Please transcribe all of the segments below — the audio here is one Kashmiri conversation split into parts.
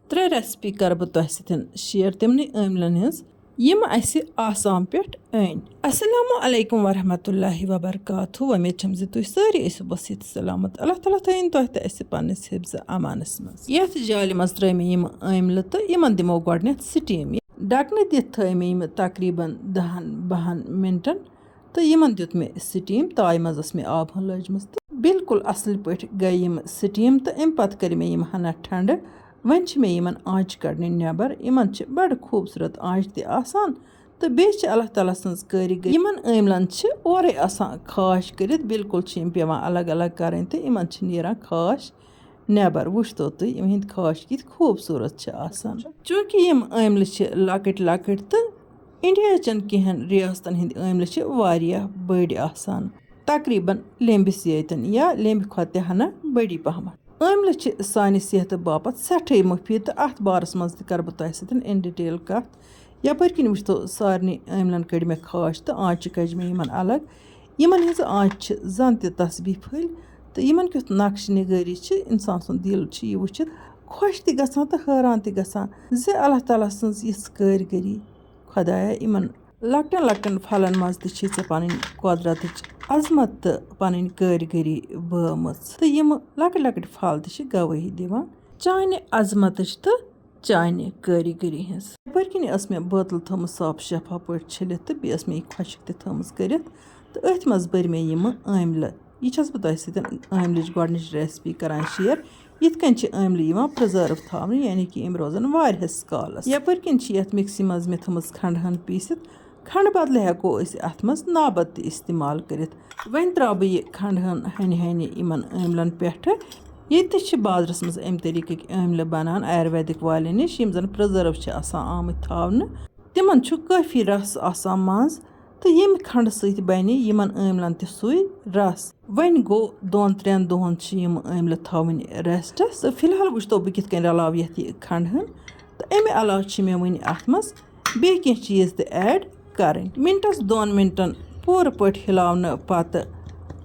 3 रेसिपी कर बह तुह सतन शेयर तिमन अमलन हज यम अस आसाम पे अस्सलामु अलैकुम वरहमतुल्लाहि वबरकातुहू उम्मीद छम ज तुह सारी बसित सलामत अल्लाह ताला थैन तुह तो पन्निस हिफ्ज़ अमानस मज यथ जाल मज त्रै मे यम अमल तो यमन दिमो गोडनेथ स्टीम डकन दिथ थै मे यम तकरीबन 10-12 मिनटन तो यमन दित मे स्टीम ताय मज मे आब हन लजमस तो बिल्कुल असल पे गई यम स्टीम तो अम पत कर मे यम हना ठंड वन मे यमन आंच कड़न नबर यमन बड़ खूबसूरत आंच तह तो बे अल्लाह ताला सज कारीगर यमन अमलन ओरे खाश कर बिल्कुल पेवान अलग अलग कर तो यमन नीरान खाश नबर वुचतो तुम यमद खाश कित खूबसूरत चूँकि यम अमल लकट लकट तो इंडिया चन कहें रियासतन हंद अमल बड़ तकरीबन लेम्बिस यतन या लेम्ब खुद हना बड़ी पहम अमल सान सेहत बापत सठे मुफीद तो अत बारस मज कर बह तुह सतन इन डिटेल कत यपर किन वुचतो सारे अमलन कड़ मे खाश तो आंच कज मे यमन अलग यमन हज आंच जन तस्बीह फल तो यमन क्युत नक्श निगारी इंसान सुन दिल यह वुचित खुश तह गसान तो हैरान तह गसान ज अल्लाह ताला सज यिस कारीगरी खुदाया यमन लकटन लकटन फलन मज तह पन कुदरत अजमत तो पन कारीगरी बमच तो यम लकट लकट फल तह गवाही दिवान चाने अजमत तो चाने कारीगरी हज यपर किन मे बोतल थम साफ शफा पे छलित तो बे मे खुशक तम कर तो अथ मज बर मे यम अमल यह बह तुह सतन अमलच गोडनिच रेसिपी करान शेयर यिथ कन अमल प्रिजर्व थावन यानी कि यम रोजन वारियस कालस यपर किन मिक्सी मज मे थमस खंड हन पीसित खंड बदल हेको अत मज नाबत इस्तेमाल कर वन त्रा बह यह खंड हन हन यमन अमलन पे ये बाजरस मज अम तरीक अमल बनान आयुर्वेदिक वाले नश जन प्रिजर्व आमत थावन तिमन काफ़ी रस मज तो यम खंड सत बन यमन अमलन तु रस वन गो 2-3 दोहन यम अमल थावन रेस्टस तो फिलहाल वुचतो बह कित रलाव ये खंड हन तो अमे अलाव मे वन अत मज बे कह चीज़ तो ऐड कर मिनटस 2 मिनटन पूर पे हिलावन पत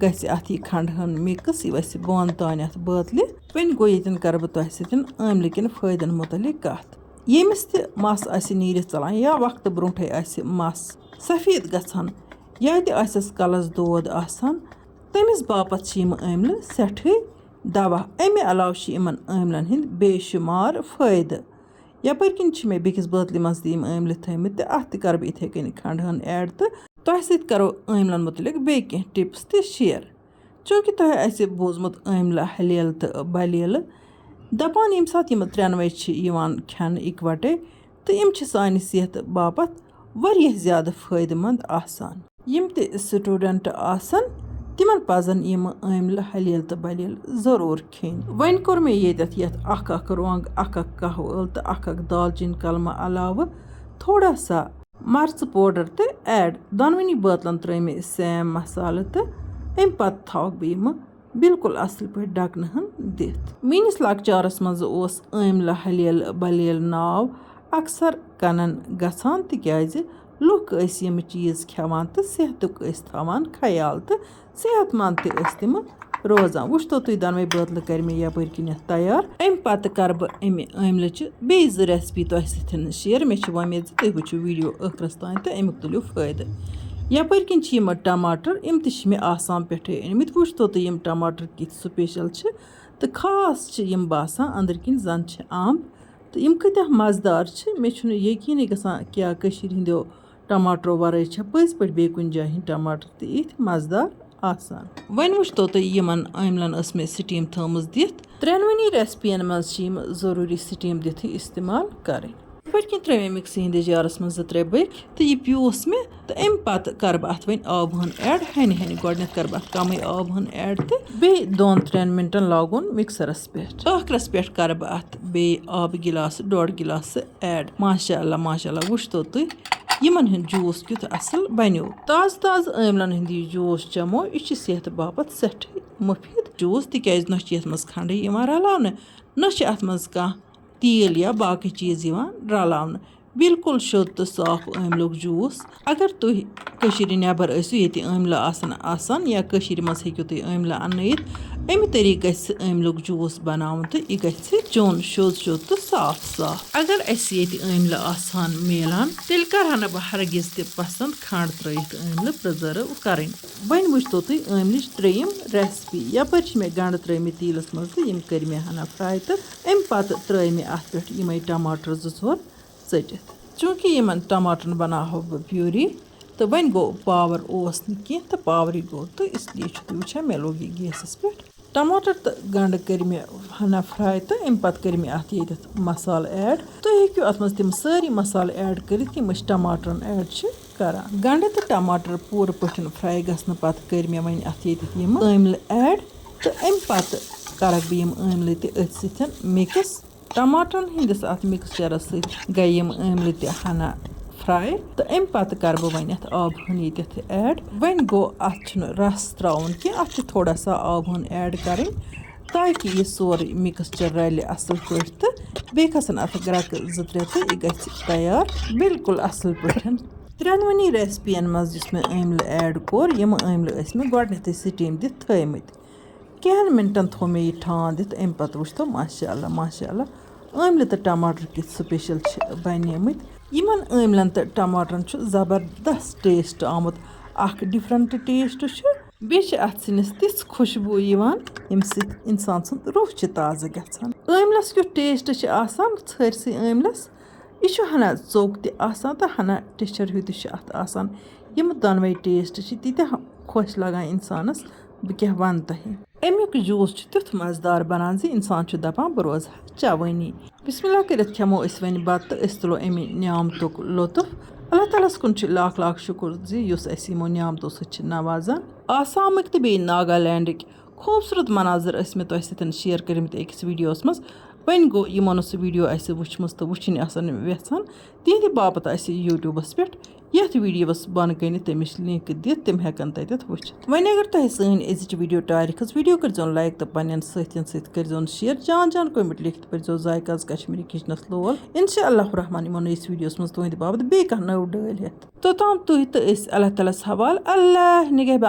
गि अत यह खंड हन मिक्स यह वस बन तान अत बोतल वन गो ये कर बह तुह सतन अमल किन फायदन मुतलिक कत यमिस मस नीर चलान या वक्त ब्रोटे मस सफ़ेद गसान या तस कलस दोद आसान तमिस बापत यम अमल सठे दवा अमे अलाव यमन अमलन हंद बेशुमार फायद यपर किन मे बेकिस बोतल मज यम अमल थमित अत कर बह इथे कन खंड हन ऐड तो तुह सत करो अमलन मुतलिक बे कह टिप्स तो शेयर चूँकि तुह बोजमुत अमल हलेल तो बलेल दपान यम सात यम त्रेनवे खेन इकवटे तो यम सान सेहत बापत वारिया ज़्यादा फायदेमंद आसान यम ते स्टूडेंट आसन तिमन पजन यम अमल हलेल तो बलेल जरूर खेन वन कोर मे यत अख रोंग अख कहव तो अख दालचीन कलमा अलाव थोड़ा सा मर्च पाउडर तो ऐड दोनवनी बोतलन त्रे मे सेम मसाल तो अम पत थव बह यम बिल्कुल असल पे डकन हन दिथ मीनिस लकचारस मज अमल हलेल बलेल नाव अक्सर कनन गसान तिकाज लुक यम चीज़ खेवान तो सेहतुक थवान ख्याल तो सेहतमंद तम रोजान वुचतो तुम दोनवे बोतल कर मे यपर किन तैयार अम पत कर बह अमे अमलच बे 2 रेसिपी तुह सतन शेयर मे उम्मीद तुम वुचो वीडियो आखिरस तान तो अमुक तुलियो फायदे यपर किन यम टमाटर यम मे आसाम पे अनमित वुचतो तुम यम टमाटर कित स्पेशल तो खास यम बासान अंदर किन जन आम तो यम कत मज़ेदार मे यकीन गसान क्या हंदो टमाटरो वराई पज पे बे कुन जाए टमाटर तो इत मज़ेदार आसान वन वुचतो तुम यमन अमलन मे स्टीम थमज दिथ त्रेनवनी रेसिपियन मज जरूरी स्टीम दिथ इस्तेमाल करें पे त्रे मे मिक्सी हंदिस जारस मज 2-3 बक तो यह प्यूस मे तो अम पत कर बह अत वन आब हन ऐड हन हन गोडनेथ कर बह कम आब हन ऐड तो बे 2-3 मिनटन लागुन मिक्सरस पे आखिरस पे कर बह अत बे आब गिलास 1.5 गिलास ऐड माशाअल्लाह वुचतो तुम यमन हंद जूस क्युत असल बनो ताज अमलन हंद जूस चमो यह सेहत बापत सठे मुफीद जूस तिकाज न यथ मज खंड रलावन न अत मज कह तेल या बाकी चीज़ रलावन बिल्कुल शुद्ध तो साफ अमलुक जूस अगर तुम नबर ये अमल आसान या मज हेकु तुम अमल अन اَمہِ طریٖقہٕ گژھِ أملُک جوٗس بَناوُن تہٕ یہِ گژھِ چیوٚن شوٚد شوٚد تہٕ صاف صاف. اگر اَسہِ ییٚتہِ أملہٕ آسہٕ ہن میلان تیٚلہِ کَرٕہا نہٕ بہٕ ہرگِز تہِ پَسنٛد کھنٛڈ ترٲیِتھ أملہٕ پرٛزٲرٕو کَرٕنۍ. وۄنۍ وٕچھتو تُہۍ أملِچ ترٛیٚیِم ریسپی. یَپٲرۍ چھِ مےٚ گنٛڈٕ ترٲیمٕتۍ تیٖلَس منٛز تہٕ یِم کٔرۍ مےٚ ہنا فرٛاے تہٕ اَمہِ پَتہٕ ترٲے مےٚ اَتھ پٮ۪ٹھ یِمَے ٹماٹر 2-4 ژٔٹِتھ. چوٗنٛکہِ یِمن ٹماٹرن بَناوہو بہٕ پیوٗری تہٕ وۄنۍ گوٚو پاور اوس نہٕ کینٛہہ تہٕ پاورٕے گوٚو تہٕ اِسلیے چھُ تُہۍ وٕچھان مےٚ لوگ یہِ گیسَس پٮ۪ٹھ. ٹماٹر تہٕ گنٛڈٕ کٔرۍ مےٚ ہنا فرٛاے تہٕ اَمہِ پَتہٕ کٔرۍ مےٚ اَتھ ییٚتٮ۪تھ مصالہٕ ایڈ. تُہۍ ہیٚکِو اَتھ منٛز تِم سٲری مصالہٕ ایڈ کٔرِتھ یِم أسۍ ٹماٹرن ایڈ چھِ کران. گنٛڈٕ تہٕ ٹماٹر پوٗرٕ پٲٹھۍ فرٛاے گژھنہٕ پَتہٕ کٔرۍ مےٚ وۄنۍ اَتھ ییٚتٮ۪تھ یِم أملہٕ ایڈ تہٕ اَمہِ پَتہٕ کَرَکھ بہٕ یِم أملہٕ تہِ أتھۍ سۭتۍ مِکٕس. ٹماٹرن ہِنٛدِس اَتھ مِکسچَرَس سۭتۍ گٔے یِم أملہٕ تہِ ہنا فرٛاے تہٕ اَمہِ پَتہٕ کَرٕ بہٕ وۄنۍ اَتھ آبہٕ ہن ییٚتٮ۪تھ ایڈ. وۄنۍ گوٚو اَتھ چھُنہٕ رَس ترٛاوُن کینٛہہ اَتھ چھُ تھوڑا سا آبہٕ ہن ایڈ کَرٕنۍ تاکہِ یہِ سورُے مِکسچَر رَلہِ اَصٕل پٲٹھۍ تہٕ بیٚیہِ کھسن اَتھ گرٛٮ۪کہٕ 2-3 تہٕ یہِ گژھِ تیار بِلکُل اَصٕل پٲٹھۍ. ترٛٮ۪نؤنی ریسپِیَن منٛز یُس مےٚ أملہٕ ایڈ کوٚر یِم أملہٕ ٲسۍ مےٚ گۄڈٕنٮ۪تھٕے سِٹیٖم دِتھ تھٲیمٕتۍ. کینٛہَن مِنٹَن تھوٚو مےٚ یہِ ٹھانٛڈ دِتھ اَمہِ پَتہٕ وٕچھتو ماشاء اللہ ماشاء اللہ أملہٕ تہٕ ٹماٹر کِتھ سٕپیشَل چھِ بَنیمٕتۍ. یِمن أملَن تہٕ ٹماٹرن چھُ زبردست ٹیسٹ آمُت. اکھ ڈِفرنٹ ٹیسٹ چھُ بیٚیہِ چھِ اَتھ سِنِس تِژھ خوشبوٗ یِوان ییٚمہِ سۭتۍ اِنسان سُنٛد روح چھِ تازٕ گژھان. أملَس کیُتھ ٹیسٹ چھِ آسان ژھٔرسٕے أملَس یہِ چھُ ہنا ژوٚک تہِ آسان تہٕ ہنا ٹِچھَر ہیوٗ تہِ چھُ اَتھ آسان. یِم دۄنوَے ٹیسٹ چھِ تیٖتیٛاہ خۄش لگان اِنسانَس بہٕ کیٛاہ وَنہٕ تۄہہِ. اَمیُک جوٗس چھُ تیُتھ مَزٕدار بَنان زِ اِنسان چھُ دَپان بہٕ روزٕ ہا چَوٲنی. بِسمِ اللہ کٔرِتھ کھٮ۪مو أسۍ وۄنۍ بَتہٕ تہٕ أسۍ تُلو اَمہِ نعمتُک لُطف. اللہ تعالیٰ ہَس کُن چھُ لاکھ لاکھ شُکُر زِ یُس اَسہِ یِمو نعمتو سۭتۍ چھِ نوازان. آسامٕکۍ تہٕ بیٚیہِ ناگالینٛڈٕکۍ خوٗبصوٗرت مناظر ٲسۍ مےٚ تۄہہِ سۭتۍ شِیَر کٔرمٕتۍ أکِس ویٖڈیوَس منٛز. وۄنۍ گوٚو یِمو نہٕ سُہ ویٖڈیو آسہِ وٕچھمٕژ تہٕ وٕچھِنۍ آسَن یَژھان تِہنٛدِ باپتھ آسہِ یوٗٹیوٗبَس پٮ۪ٹھ یَتھ ویٖڈیوَس بۄنہٕ کَنہِ تٔمِچ لِنٛک دِتھ تِم ہٮ۪کَن تَتٮ۪تھ وٕچھِتھ. وۄنۍ اگر تۄہہِ سٲنۍ أزِچ ویٖڈیو ٹارِ کھٔژ ویٖڈیو کٔرۍزیون لایک تہٕ پنٛنٮ۪ن سٲتھٮ۪ن سۭتۍ کٔرۍزیون شِیَر. جان جان کوٚمٮ۪نٛٹ لیکھِتھ پٔرۍزیو ذایقاز کشمیٖری کِچنَس لول. اِنشاء اللہ رحمان یِمو نٔیِس ویٖڈیوَس منٛز تُہنٛدِ باپتھ بیٚیہِ کانٛہہ نٔو ڈٲلۍ ہٮ۪تھ. توٚتام تُہۍ تہٕ أسۍ اللہ تعالیٰ ہَس حوالہٕ. اللہ نِگہبان.